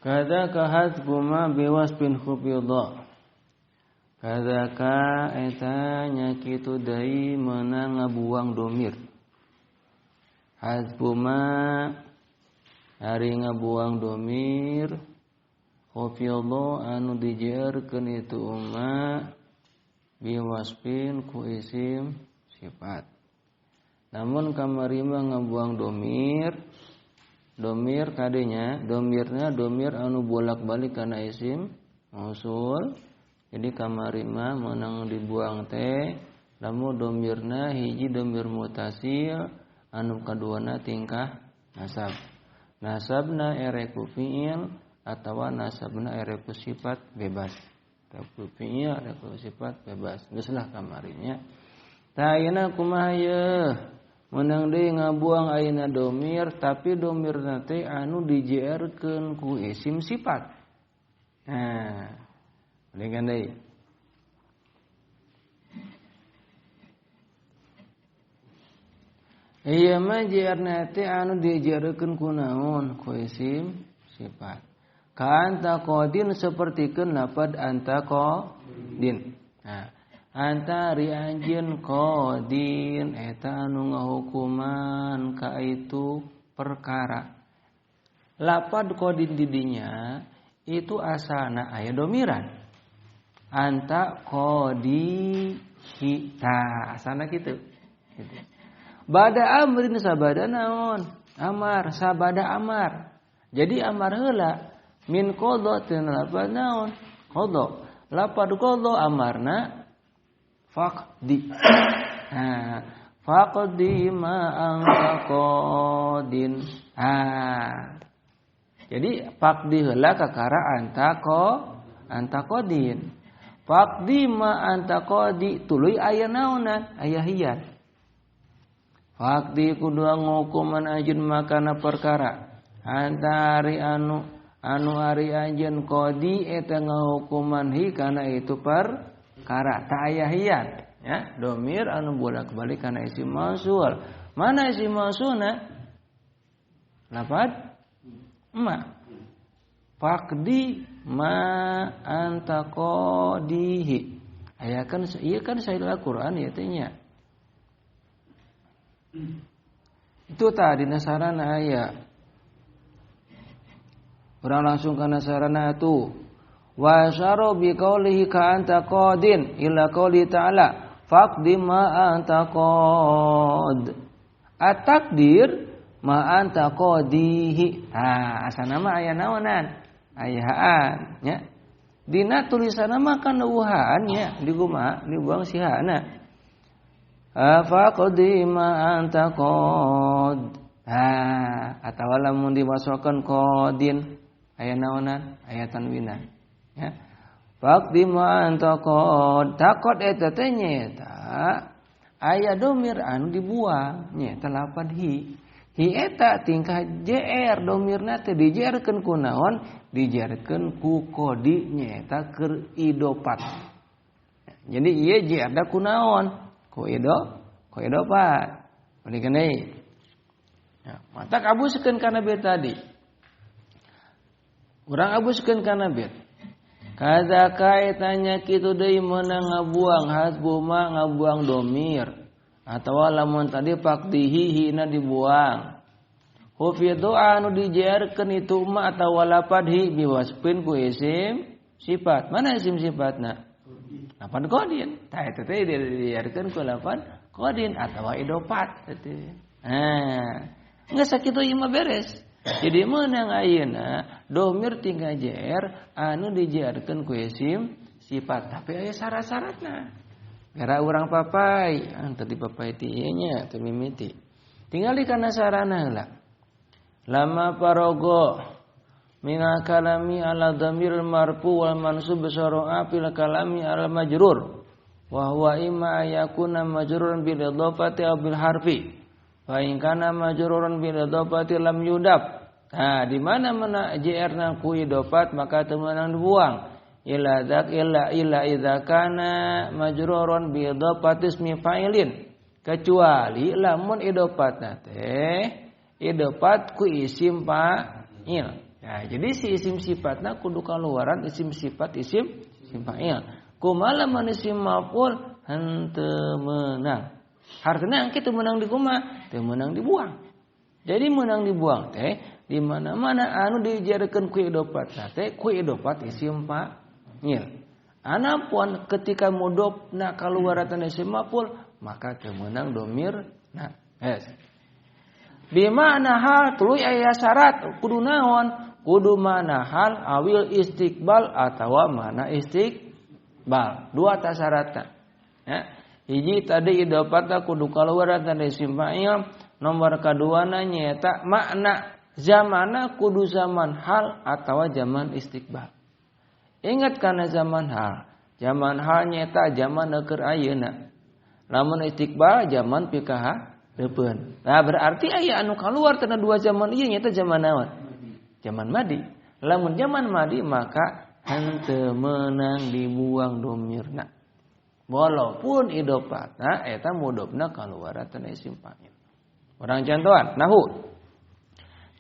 Kadzaka hasbu ma biwasbin khufidha. Kadzaka eta nya kitu deui meunang ngabuang domir. Hasbu ma ari ngabuang domir khufidha anu dijeurkeun itu ma biwasbin ku isim sifat. Namun kamari mah ngabuang domir kadenya domirna domir anu bolak-balik kana isim mausul. Jadi kamari mah meunang dibuang teh lamun domirna hiji domir mutasil anu kaduana tingkah nasab. Nasabna ereku fiil atawa nasabna ereku sifat bebas. Ereku fiil ereku sifat bebas. Geus lah kamarinya. Tah ayeuna kumaha yeuh? Menang deui ngabuang ayeuna domir tapi domirna teh anu dijeerkeun ku isim sifat. Nah, dengan deui. Ieu mah jeerna teh anu dijeerkeun ku naon? Ku isim sifat. Ka anta qadin sapertikeun lafaz anta qadin. Nah, anta ri anjeun qadin eta anu ngahukuman ka itu perkara. Lafaz qadin di dinya itu asalna aya domiran. Anta qadihi ta asalna kitu. Gitu. Bada amrin sabada naon? Amar sabada amar. Jadi amar heula min qadha teh lafaz naon? Qadha. Lafaz qadha amarna faqdi. Nah, faqdi ma anta qadin. Jadi faqdi heula kakara anta qadin. Faqdi ma anta qadi tuluy aya naonan? Aya hiyan. Faqdi kudu ngukuman anjeun makana perkara. Anta ari anu ari anjeun qadi eta ngahukuman hi kana itu perkara ta aya hiyan ya domir anu bolak-balik kana isim mausul. Mana isim mausulna? Lafaz ma. Faqdi ma anta qadihi. Aya kan ieu kan sahih Al-Qur'an ya teh nya. Itu tadi nasarana aya. Urang langsung kana sarana atuh. Wa syara bi qoulihi ka anta qadin ila qouli ta'ala faqdi ma anta qad. At-taqdir ma anta qadihi. Asana mah aya naonan? Aya haan nya. Dina tulisanna mah kan eueuhan nya dibuang si haana. Faqdi ma anta qad. Atawa lamun diwasokeun qadin aya naonan? Aya tanwinan. Ya. Faqdi ma anta qad. Taqad eta teh nyata aya domir anu dibuang nyata lafaz hi. Hi eta tingkah jer domirna teh dijerkeun ku naon? Dijerkeun ku qadi nyata keur idopat. Jadi ieu jer da ku naon? Ku idopat. Palingkeun deui. Ya, matak abuskeun kana bet tadi. Urang abuskeun kana bet. Kadzaka etanya kitu deui meunang ngabuang hasbu ma ngabuang domir atawa lamun tadi faqdihi hina dibuang. Hufidhu anu dijeerkeun itu ma atawa lafaz hi biwasfin ku isim sifat. Mana isim sifatna? Lafaz qadin. Tah eta teh dijeerkeun ku lafaz qadin atawa idofat teh. Geus sakitu ieu mah beres. Jadi meunang ayeuna domir tinggal jer anu dijeerkeun ku isim sifat tapi aya syarat-syaratna. Gara urang papai, tadi papai ti ieu nya teu mimiti. Tingali kana sarana heula. Lama parogo mina kalami ala dhamiril marfu wal mansub syara'a fil kalami al majrur wa huwa imma yakuna majruran bil idhafati aw bil harfi. Fa in kana majruran bil idhafati lam yudaf. Nah, di mana JR-na ku idhafat maka teu meunang dibuang. Illa idza kana majruran bi idhafati ismi fa'ilin. Kecuali lamun idhafatna teh idhafat ku isim fa'il. Ya, Nah, jadi si isim sifatna kudu kaluaran isim sifat isim fa'il. Kumaha lamun isim maf'ul henteu meunang. Hartana kitu menang di kumaha? Teu meunang dibuang. Jadi menang dibuang teh di mana-mana anu dijarikeun ku idofat teh ku idofat isim fa'il. Anapun ketika mudofna kaluaratan isim maf'ul maka teu meunang domirna. Yes. Bimana hal tuluy aya syarat kudu naon? Kudu mana hal awil istiqbal atawa mana istiqbal. Dua ta syaratna. Ya. Hiji tadi idofata kudu kaluaratan isim fa'il, nomor kaduana nyaeta makna zamana kudu zaman hal atawa zaman istiqbal. Ingat kana zaman hal. Zaman hal nyaeta zaman keur ayeuna. Lamun istiqbal zaman pikaha depan. Nah berarti aya anu kaluar tina dua zaman ieu nyaeta zaman naon? Zaman madi. Lamun zaman madi maka henteu meunang dibuang domirna. Walaupun idopatna eta mudofna kaluar tina isim fa'il. Urang contohan nahu.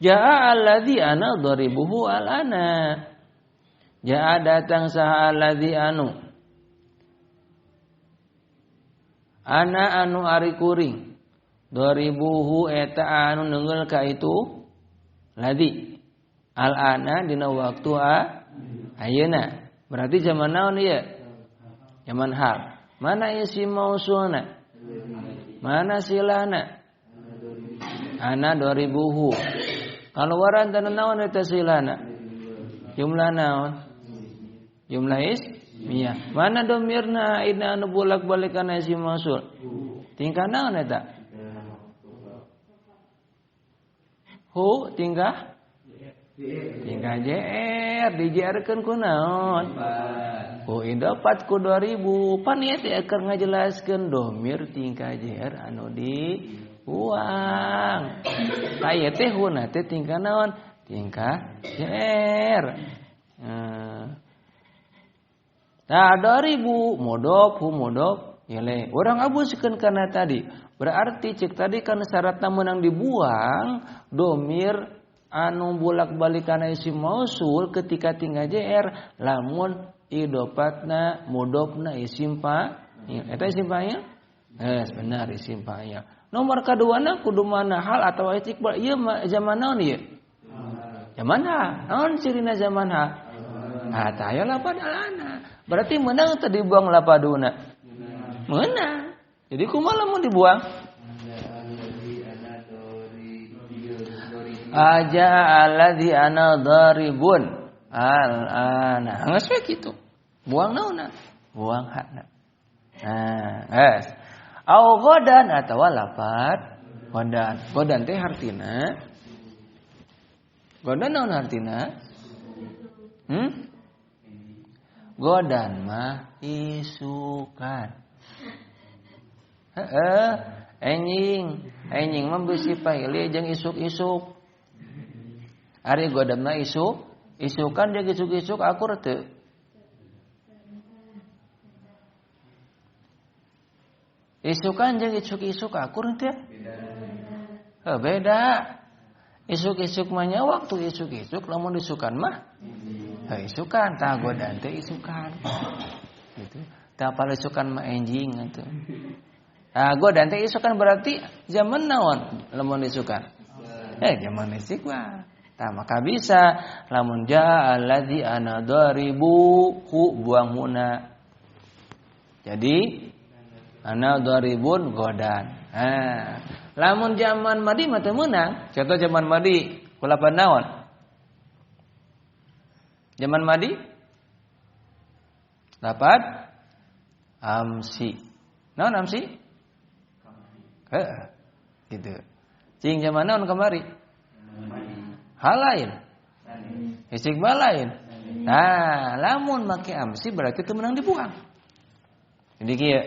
Jaa alladzi ana dharibuhu alana. Jaa datang saha alladzi anu. Ana anu ari kuring. Dharibuhu eta anu neungeul ka itu ladzi. Al-ana dina waktu ayeuna. Berarti zaman naon ieu? Zaman hal. Mana isim mausulna? Mana silana? Ana 2000. Kaluaran tana naon eta silana? Jumlah naon? Jumlah ismiyah. Mana domirna ina anu bolak-balik kana isim mausul? Tingkah naon eta? Hu tingkah JR dijarkeun ku naon? Ku idofat ku 2000. Pan ieu teh keur ngajelaskeun domir tingkah JR anu dibuang. Aya teh huna teh tingkah naon? Tingkah JR. Nah 2000 mudhof hu mudhof ilaih. Urang abuskeun kana tadi. Berarti cek tadi kan syaratna meunang dibuang domir anu bolak-balik kana isim mausul ketika tinggal JR lamun idopatna mudofna isim fa'il. Eta isim fa'il? Yes, benar isim fa'il. Nomor kaduana kudu mana hal atau istiqbal. Ieu zaman naon ieu? Zaman hal. Naon cirina zaman hal? Ah, tah aya lapad alana. Berarti meunang teu dibuang lapaduna. Meunang. Jadi kumaha lamun dibuang? Aja alladzi ana dharibun al-ana. Geus we kitu. Buang naonna? Buang hakna. Nah, geus. Au godan atawa lafat godan. Godan teh hartina godan naon hartina? Godan mah isukan. Enjing mah beusi paili jeung isuk-isuk. Ari godan mah isukan jeung isuk-isuk akur teu? Isukan jeung isuk-isuk akur teu? Beda. Isuk-isuk mah nya waktu isuk-isuk lamun isukan mah isukan tah godan teh isukan. Gitu. Tah apal isukan mah enjing atuh. Ah godan teh isukan berarti zaman naon lamun isukan? Zaman istiqbal. Tah maka bisa lamun jaa alladzi ana dharibu hu buang huna. Jadi ana dharibun godan. Lamun zaman madi mah teu meunang. Contoh zaman madi kulapan naon? Zaman madi dapat amsi. Naon amsi? Gitu. Cing zaman naon kamari? Hal lain. Istiqbal lain. Nah, lamun make amsi berarti teu meunang dibuang. Jadi kieu,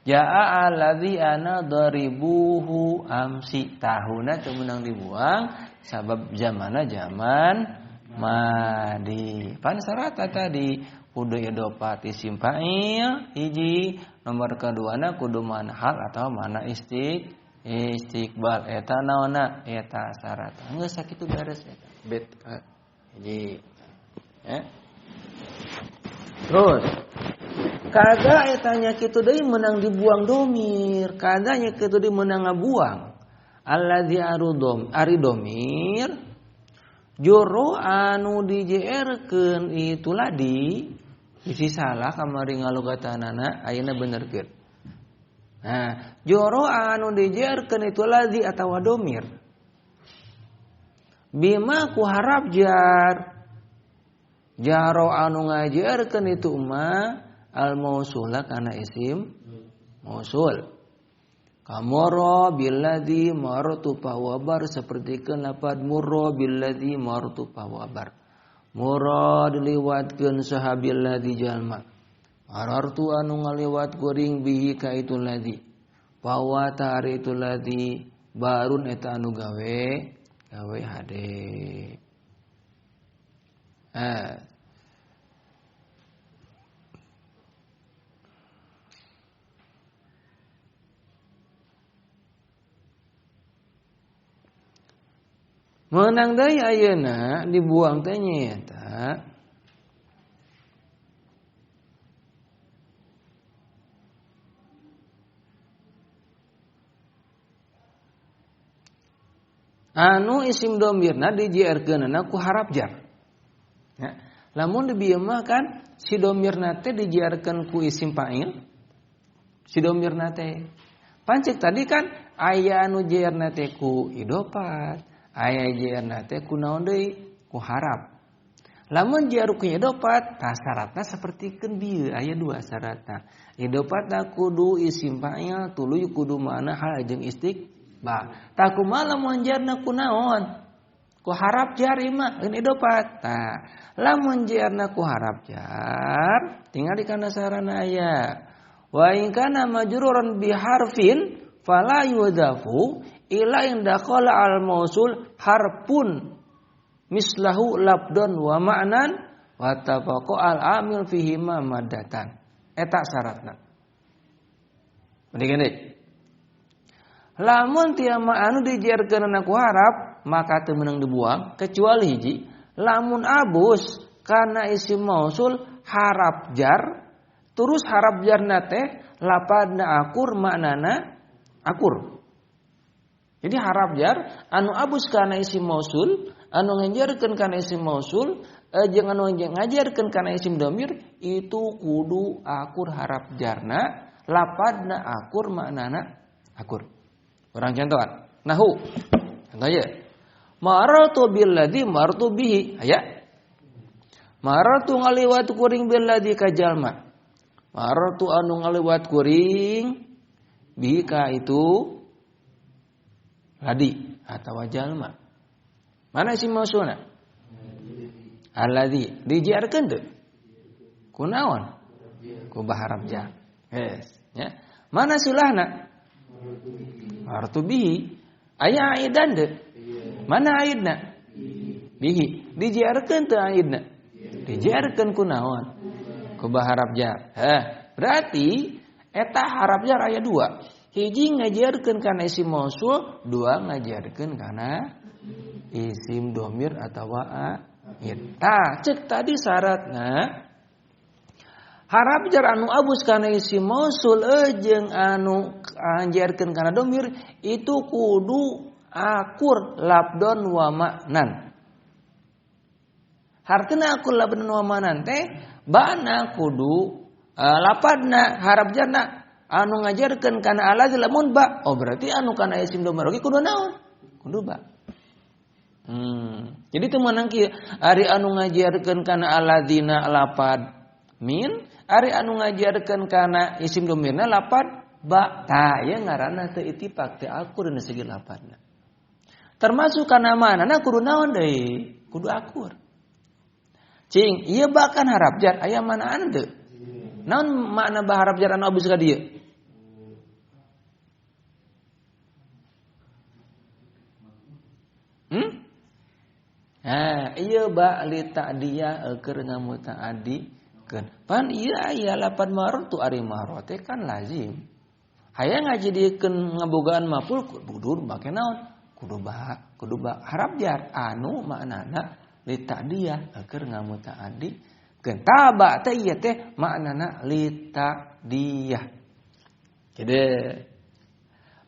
jaa alladzi ana dharibuhu amsi. Tahuna teu meunang dibuang sabab zamanna zaman madi. Pan syaratna tadi kudu idofat isim fa'il hiji, nomor kaduana kudu mana hal atau mana istiqbal. Eta naonna? Eta syarat. Geus sakitu beres eta. Bet Jadi terus kada etanya kitu deui menang dibuang domir, kadanya kitu deui menang ngabuang. Alladzi ari domir joro anu dijeerkeun itu ladi bisi salah kamari ngalogatanana ayeuna benerkeun. Nah, joro anu dijeerkeun itu ladi atawa domir. Bima ku harap jar. Jaro anu ngajeerkeun itu mah al mausula kana isim mausul. Kamoro billadzi maratu pawabar sapertikeun lapad murro billadzi maratu pawabar. Murro diliwatkeun saha billadzi jalma. Marartu anu ngaliwat kuring bihi ka itu ladzi. Pawata ari itu ladzi barun eta anu gawe hade. Menang deui ayeuna dibuang teh nyaeta anu isim domirna dijieurkeunna ku harap jar. Ya. Lamun dibieu mah kan si domirna teh dijieurkeun ku isim fa'il. Si domirna teh pancik tadi kan aya anu jeerna teh ku idofat, aya jeerna teh ku naon deui? Ku harap. Lamun jeer ku idofat, tah syaratna sapertikeun bieu aya dua syaratna. Idofatna kudu isim fa'il, tuluy kudu mana hal jeung istiqbal. Tah kumaha lamun jeerna ku naon? Ku harap jar imah eun idofat. Tah, lamun jeerna ku harap jar, tinggal di kana sarana aya. Wa in kana majruran bi harfin fala yudhafu ila in dakhala al mausul harfun mislahu labdon wa ma'nan wa tafaqa al amil fihi ma maddatan. Eta syaratna. Mendingan deui. Lamun tieu anu dijieurkeunna ku harap maka teu meunang dibuang kecuali hiji lamun abus kana isim mausul harap jar terus harap jarna teh lapadna akur maknana akur. Jadi harap jar anu abus kana isim mausul anu ngajarkeun kana isim mausul jeung anu ngajarkeun kana isim domir itu kudu akur harap jarna lapadna akur maknana akur. Orang contohan nahu contoh ya marartu billadzi marartu bihi aya marartu ngaliwat kuring billadzi ka jalma marartu anu ngaliwat kuring bihi ka itu ladi atawa jalma mana isim mausulna alladzi dijarkeun teu kunaon ku baharap jar ya mana silahna marartu bihi aya aidan teu mana aidna bihi dijarkeun teu aidna dijarkeun kunaon ku baharap jar berarti eta harap jar aya dua hiji ngajarkeun kana isim mausul dua ngajarkeun kana isim domir atawa aid. Tah ceuk tadi syaratna harap jar anu abus kana isim mausul jeung anu ngajarkeun kana domir itu kudu akur labdon wa ma'nan. Hartena akur labdon wa ma'nan teh bana kudu lapadna harap jarna anu ngajarkeun kana alladzi lamun ba. Oh berarti anu kana isim domir oge kudu naon? Kudu ba. Jadi teu meunang kieu ari anu ngajarkeun kana alladzina lapad min, ari anu ngajarkeun kana isim domirna lapad ba. Tah ieu ngaranna teu ittifaq teu akur dina segi lapadna. Termasuk kana manana kudu naon deui? Kudu akur. Cing, ieu bahkan harap jar aya manaan teu? Naon makna baharap jar anu abus ka dieu? Ieu ba li ta'diyah keur ngamuta'addikeun. Pan ieu aya lapan marartu ari marate kan lazim. Hayang ngajidikeun ngabogaan maf'ul kudu make naon? Kudu ba harap jar anu maknana li ta'diyah agar ngamutaaddi gentaba teh ieu teh maknana li ta'diyah. Jadi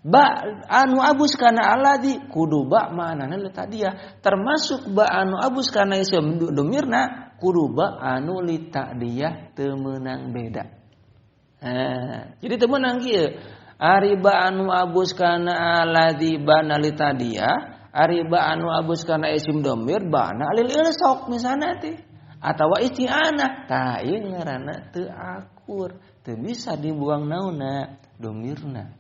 ba anu abus kana alladzi kudu ba maknana li ta'diyah termasuk ba anu abus kana isim domirna kudu ba anu li ta'diyah teu meunang beda. Jadi teu meunang kieu ari ba anu abus kana alladzi bana li ta'diyah ari ba anu abus kana isim domir bana lil ilsaq misalna teh atawa isti'anah tah ieu ngaranna teu akur teu bisa dibuang naonna domirna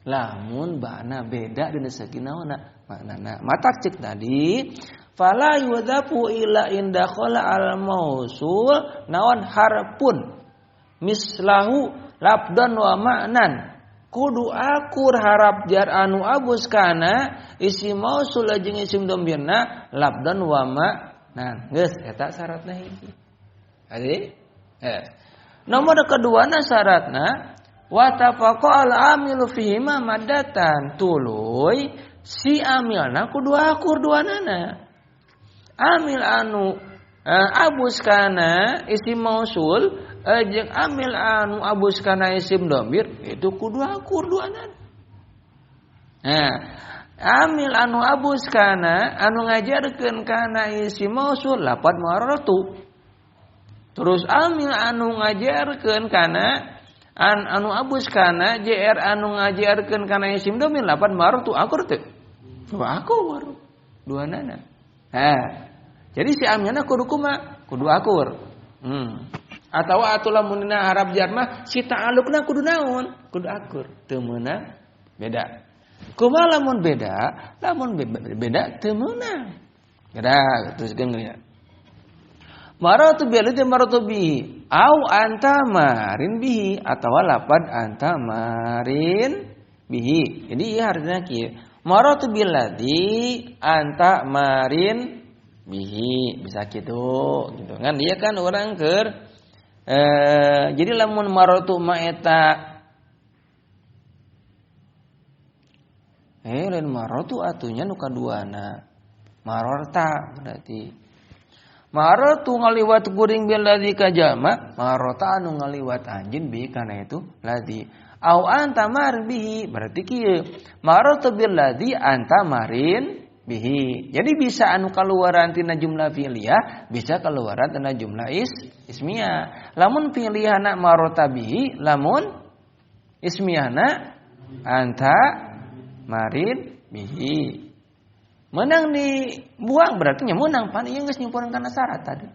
lamun bana beda dina segi naonna maknana matak cek tadi fala yudzafu ila inda khala al mausul naon harpun mislahu labdan wa ma'nan kudu akur harap jar anu abus kana isim mausul jeung isim domirna labdan wa ma'nan geus eta syaratna hiji. Ade nomor keduana syaratna wa tafaqal amilu fihi ma maddatan tuluy si amilna kudu akur duanana. Amil anu abus kana isim mausul jeung amil anu abus kana isim dhamir itu kudu akur duanana. Amil anu abus kana anu ngajarkeun kana isim mausul lafaz marartu. Terus amil anu ngajarkeun kana anu abus kana JR anu ngajarkeun kana isim dhamir lafaz marartu akur teu? Akur duanana. Jadi si amilna kudu kumaha? Kudu akur. Atawa atulah munina harap jar mah si ta'alluqna kudu naon? Kudu akur. Teu meunang beda. Kumaha lamun beda? Lamun beda teu meunang. Geura teruskeun geus. Maratu bil itu maratu bihi au anta marin bihi atawa lapad anta marin bihi. Jadi ieu hartina kieu. Maratu bil ladzi anta marin bihi bisa gitu kan dia kan orang keur jadi lamun maratu ma eta lain maratu atunya nu kaduana mararta berarti maratu ngaliwat kuring bil ladzi ka jalma marata anu ngaliwat anjeun bi kana itu ladzi au anta mar bihi berarti kieu maratu bil ladzi anta marin bihi. Jadi bisa anu kaluaran tina jumlah fi'liyah, bisa kaluaran tina jumlah ismiyah. Lamun fi'liyahna marota bihi, lamun ismiyahna anta marin bihi. Menang dibuang berarti nya menang pan ieu geus nyimpunan kana syarat tadi.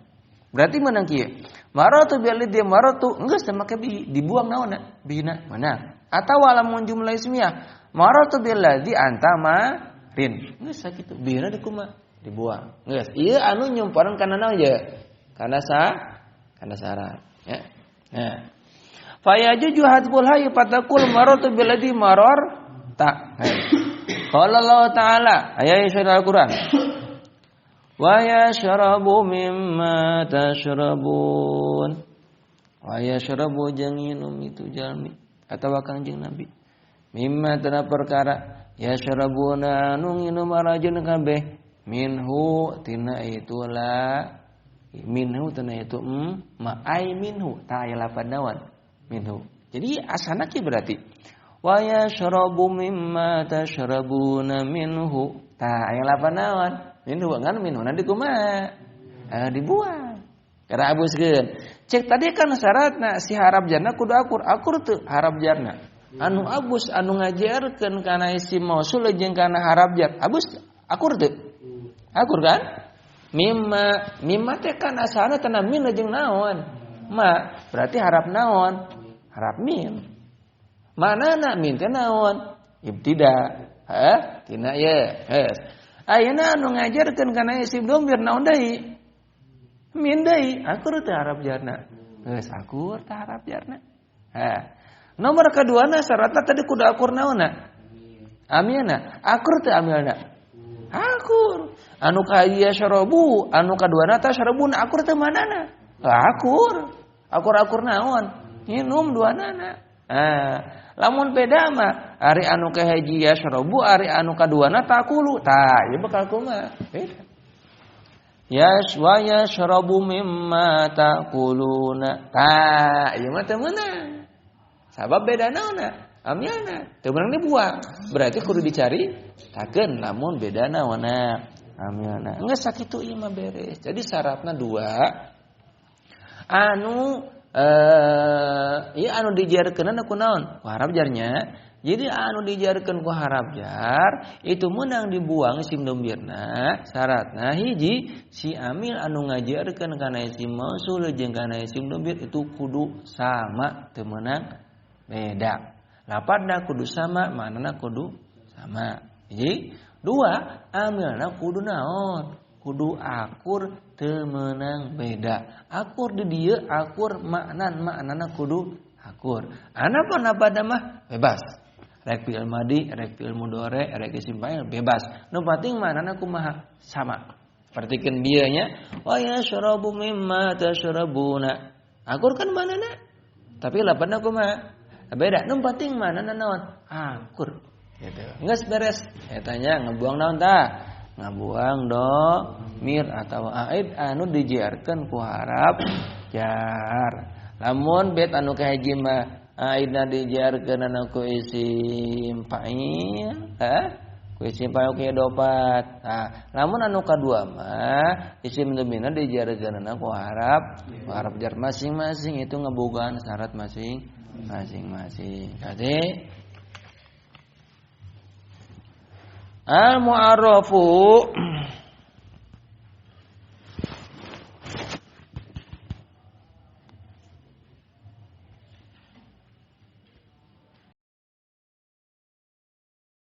Berarti menang kieu. Maratu bil ladzi maratu geus teu make bihi, dibuang naonna? Bihina menang. Atawa lamun jumlah ismiyah, maratu bil ladzi anta marin geus sakitu bihna dikumaha dibuang geus ieu anu nyumparan kana naon je kana syarat ya fa yajuju hadbul hayy fatakul maratu bil ladzi marar ta qala Allah taala ayat surah Al-Qur'an wa yashrabu mimma tashrabun wa yashrabu jeung minum itu jalmi atawa kanjeng Nabi mimma tana perkara ya syarabuna anu nginum arajun kabeh minhu tina itulah minhu tina itu ma'ai minhu ta aya lafaz nawan minhu jadi asana ki berarti wa yashrabu mimma tashrabuna minhu ta aya lafaz nawan minhu ngan minhu nanti kumaha dibuang kada abuskeun cek tadi kan syaratna si harap jarna kudu akur teu harap jarna anu abus anu ngajarkeun kana isim mausul jeung kana harap jar abus akur teu akur kan mimma teh kan asalna tana min jeung naon ma berarti harap naon harap mim manana min teh naon ibtida tina ye ayeuna anu ngajarkeun kana isim dhamir naon deui min deui akur teh harap jarna geus akur teh harap jarna nomor keduana syaratna tadi kudu akur naonna? Amilna. Akur teu amilna? Akur. Anu ka ieu syarabu, anu kaduana ta syarabuna akur teu manana? Akur. Akur-akur naon? Minum duanana. Lamun beda mah ari anu ka hiji ya syarabu, ari anu kaduana takulu. Tah, ieu bakal kumaha? Beda. wa yashrabu mimma taquluna. Ieu mah teu meunang. Sabab beda naonna? Amyana teu meunang dibuang. Berarti kudu dicari takeun lamun beda naonna amyana. Geus sakitu ieu mah beres. Jadi syaratna 2. Anu ieu anu dijarkeun ku naon? Ku harap jarnya. Jadi anu dijarkeun ku harap jar itu meunang dibuang isim domirna syaratna hiji si amil anu ngajarkeun kana isim mausul jeung kana isim domir itu kudu sama teu meunang beda. Lapadna kudu sama, manana kudu sama. Jadi 2 amilna kudu naon? Kudu akur teu meunang beda. Akur di dieu akur maknana kudu akur. Napa mah bebas. Rek fi'il madi, rek fi'il mudhari, rek isim fa'il bebas. Nu penting manana kumaha sama. Pertikeun dieu nya, wa yashrabu mimma tashrabuna. Akur kan manana? Tapi lapadna kumaha? Beda. Nu penting manana naon? Akur. Gitu. Geus beres. Eta nya ngebuang naon tah? Ngabuang domir atau aid anu dijiarkeun ku harap jar. Lamun bet anu kahiji mah aidna dijiarkeun anu ku isim fa'il, ku isim fa'il ke dopat. Lamun anu kadua mah isim domirna dijiarkeun anu ku harap jar masing-masing itu ngebogaan syarat masing-masing. Kade al-mu'arrafu